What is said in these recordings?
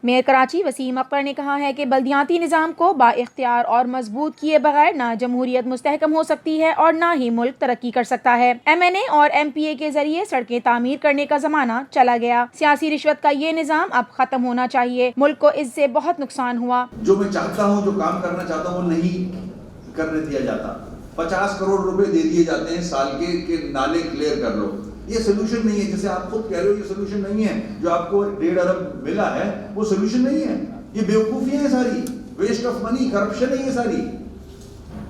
Mayor Karachi Wasim Akhtar ने कहा है कि बल्दियाती निज़ाम को बाइख्तियार और मजबूत किए बगैर ना जमहूरियत मुस्तहकम हो सकती है और ना ही मुल्क तरक्की कर सकता है। MNA और MPA के जरिए सड़कें तामीर करने का जमाना चला गया। सियासी रिश्वत का ये निज़ाम अब खत्म होना चाहिए। मुल्क को इससे बहुत नुकसान हुआ। जो मैं चाहता हूँ, जो काम करना चाहता हूँ, वो नहीं करने दिया जाता। 50 करोड़ रुपए दे दिए जाते हैं साल के नाले क्लियर कर लो। ये सोल्यूशन नहीं है। जैसे आप खुद कह रहे हो ये सोल्यूशन नहीं है। जो आपको 1.5 अरब मिला है वो सोल्यूशन नहीं है। ये बेवकूफियां हैं सारी, वेस्ट ऑफ मनी, करप्शन है ये सारी।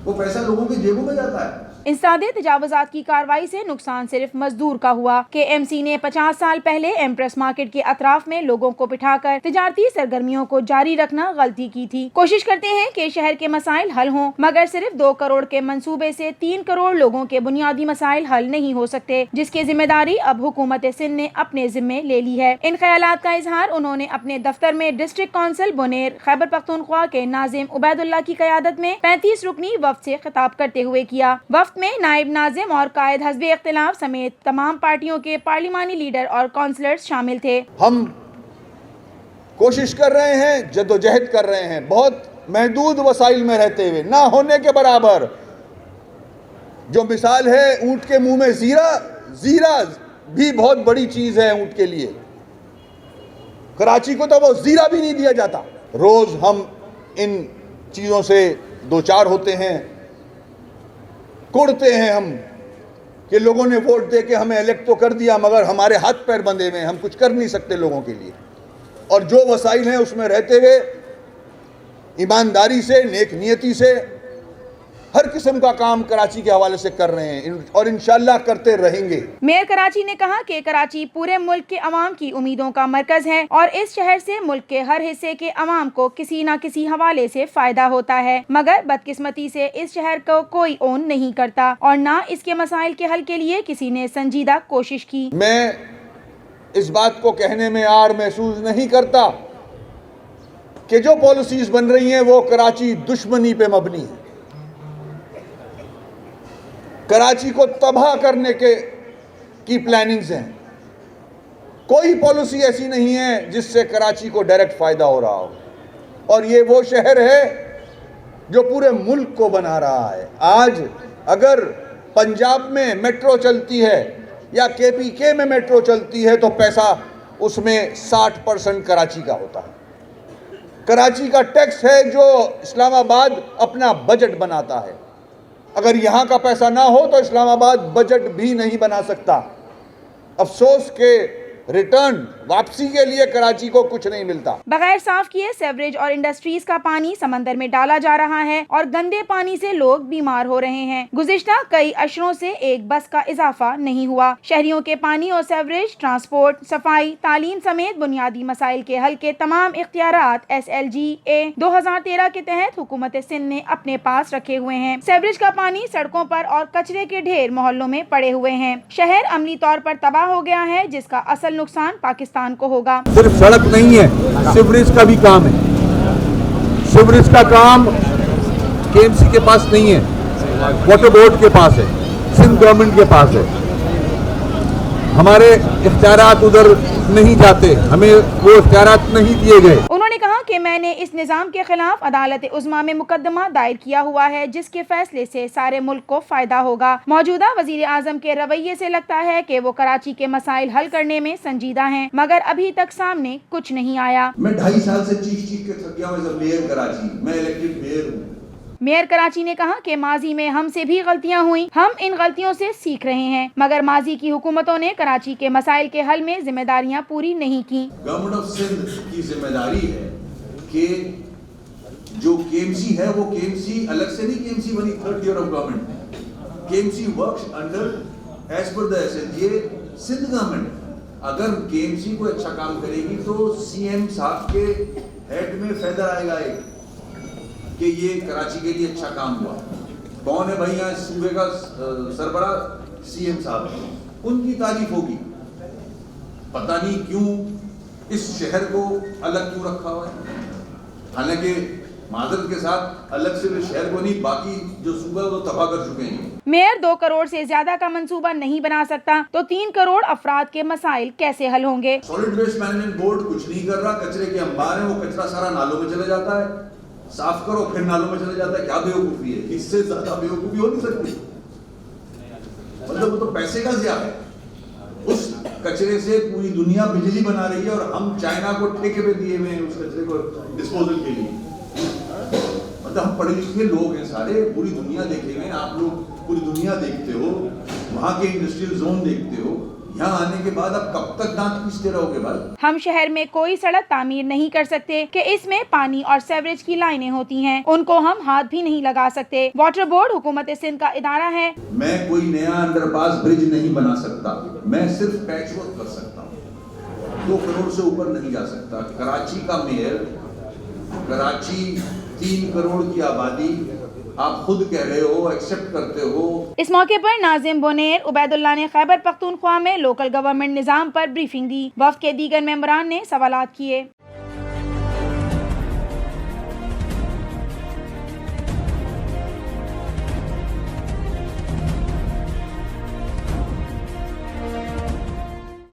वो पैसा लोगों के जेबों में जाता है। इंसादे तजावुजात की कार्रवाई से नुकसान सिर्फ मजदूर का हुआ। KMC ने 50 साल पहले एम्प्रेस मार्केट के अतराफ में लोगों को बिठाकर तिजारती सरगर्मियों को जारी रखना गलती की थी। कोशिश करते हैं कि शहर के मसाइल हल हों, मगर सिर्फ 2 करोड़ के मंसूबे से 3 करोड़ लोगों के बुनियादी मसाइल हल नहीं हो सकते, जिसकी जिम्मेदारी अब हुकूमत सिंध ने अपने जिम्मे ले ली है। इन ख्यालात का इजहार उन्होंने अपने दफ्तर में डिस्ट्रिक्ट काउंसिल बुनेर खैबर पख्तूनख्वा के नाजिम उबैदुल्लाह की क़यादत में 35 रुकनी वफ्द से खिताब करते हुए किया। वफ्द में नायब नाजिम और कायद हज़्ब इख्तिलाफ समेत तमाम पार्टियों के पार्लिमानी लीडर और काउंसलर्स शामिल थे। हम कोशिश कर रहे हैं, जद्दोजहद कर रहे हैं, बहुत महदूद वसाइल में रहते हुए, ना होने के बराबर। जो मिसाल है ऊंट के मुंह में जीरा भी बहुत बड़ी चीज है ऊंट के लिए। कराची को तो वो जीरा भी नहीं दिया जाता। रोज हम इन चीजों से दो चार होते हैं, कुड़ते हैं हम कि लोगों ने वोट दे के हमें इलेक्ट तो कर दिया, मगर हमारे हाथ पैर बंधे हुए, हम कुछ कर नहीं सकते लोगों के लिए। और जो वसाइल हैं उसमें रहते हुए ईमानदारी से, नेक नियति से हर किस्म का काम कराची के हवाले से कर रहे हैं और इंशाअल्लाह करते रहेंगे। मेयर कराची ने कहा कि कराची पूरे मुल्क के अवाम की उम्मीदों का मरकज है और इस शहर से मुल्क के हर हिस्से के अवाम को किसी न किसी हवाले से फायदा होता है, मगर बदकिस्मती से इस शहर को कोई ओन नहीं करता और न इसके मसाइल के हल के लिए किसी ने संजीदा कोशिश की। मैं इस बात को कहने में आर महसूस नहीं करता कि जो पॉलिसीज बन रही हैं वो कराची दुश्मनी पे मबनी है, कराची को तबाह करने की प्लानिंग्स हैं। कोई पॉलिसी ऐसी नहीं है जिससे कराची को डायरेक्ट फायदा हो रहा हो। और ये वो शहर है जो पूरे मुल्क को बना रहा है। आज अगर पंजाब में मेट्रो चलती है या KPK में मेट्रो चलती है तो पैसा उसमें 60% कराची का होता है। कराची का टैक्स है जो इस्लामाबाद अपना बजट बनाता है। अगर यहाँ का पैसा ना हो तो इस्लामाबाद बजट भी नहीं बना सकता। अफसोस के रिटर्न वापसी के लिए कराची को कुछ नहीं मिलता। बगैर साफ किए सेवरेज और इंडस्ट्रीज का पानी समंदर में डाला जा रहा है और गंदे पानी से लोग बीमार हो रहे हैं। गुज़िश्ता कई अशरों से एक बस का इजाफा नहीं हुआ। शहरियों के पानी और सेवरेज, ट्रांसपोर्ट, सफाई, तालीम समेत बुनियादी मसाइल के हल के तमाम इख्तियारात SLGA 2013 के तहत हुकूमत सिंध ने अपने पास रखे हुए हैं। सेवरेज का पानी सड़कों पर और कचरे के ढेर मोहल्लों में पड़े हुए हैं। शहर अमली तौर पर तबाह हो गया है, जिसका असल नुकसान पाकिस्तान को होगा। सिर्फ सड़क नहीं है, सीवरेज का भी काम है। सीवरेज का काम KMC के पास नहीं है, वाटर बोर्ड के पास है, सिंध गवर्नमेंट के पास है। हमारे इख्तियारात उधर नहीं जाते, हमें वो इख्तियारात नहीं दिए गए। उन्होंने कहा कि मैंने इस निज़ाम के खिलाफ अदालत उज़्मा में मुकदमा दायर किया हुआ है, जिसके फैसले से सारे मुल्क को फायदा होगा। मौजूदा वज़ीर आज़म के रवैये से लगता है कि वो कराची के मसाइल हल करने में संजीदा हैं, मगर अभी तक सामने कुछ नहीं आया। मैं 2.5 साल से चीख के थक गया हूं। मेयर कराची, मैं इलेक्टेड मेयर हूँ। मेयर कराची ने कहा कि माजी में हमसे भी गलतियां हुई, हम इन गलतियों से सीख रहे हैं, मगर माजी की हुकूमतों ने कराची के मसाइल के हल में जिम्मेदारियां पूरी नहीं की। गवर्नमेंट ऑफ सिंध की जिम्मेदारी है कि जो KMC है वो KMC अलग से नहीं, KMC बनी 3rd year of government. KMC works under एज पर द SLGA सिंध गवर्नमेंट। अगर KMC को अच्छा काम करेगी तो CM साहब के हेड में फेदर आएगा कि ये कराची के लिए अच्छा काम हुआ। कौन है भाई यहाँ सूबे का सरबरा? CM साहब, उनकी तारीफ होगी। पता नहीं क्यों इस शहर को अलग क्यों रखा हुआ है, हालांकि मादरत के साथ अलग से वे शहर को नहीं, बाकी जो सूबा है वो तबाह कर चुके हैं। मेयर 2 करोड़ से ज्यादा का मंसूबा नहीं बना सकता तो 3 करोड़ अफराद के मसाइल कैसे हल होंगे? सॉलिड वेस्ट मैनेजमेंट बोर्ड कुछ नहीं कर रहा, कचरे के अंबार है, वो कचरा सारा नालों में चले जाता है, साफ करो फिर नालों में चले जाता है। क्या बेवकूफी है? इससे ज्यादा बेवकूफी हो नहीं सकती। मतलब वो तो पैसे का ज़िया है। उस कचरे से पूरी दुनिया बिजली बना रही है और हम चाइना को ठेके पे दिए हुए हैं उस कचरे को डिस्पोजल के लिए। मतलब हम पढ़े लिखे लोग हैं सारे, पूरी दुनिया देखे हुए हैं। आप लोग पूरी दुनिया देखते हो, वहां के इंडस्ट्रियल जोन देखते हो, यहाँ आने के बाद अब कब तक दांत पीसते रहोगे भाई? हम शहर में कोई सड़क तामीर नहीं कर सकते कि इसमें पानी और सेवरेज की लाइनें होती हैं, उनको हम हाथ भी नहीं लगा सकते। वाटर बोर्ड हुकूमत सिंध का इदारा है। मैं कोई नया अंडरपास ब्रिज नहीं बना सकता, मैं सिर्फ पैचवर्क कर सकता हूँ। 2 करोड़ से ऊपर नहीं जा सकता। कराची का मेयर, कराची 3 करोड़ की आबादी, आप खुद कह रहे हो, एक्सेप्ट करते हो। इस मौके पर नाजिम बोनेर उबैदुल्ला ने खैबर पख्तूनख्वा में लोकल गवर्नमेंट निजाम पर ब्रीफिंग दी। वफ्द के दीगर मेंबरान ने सवालात किए।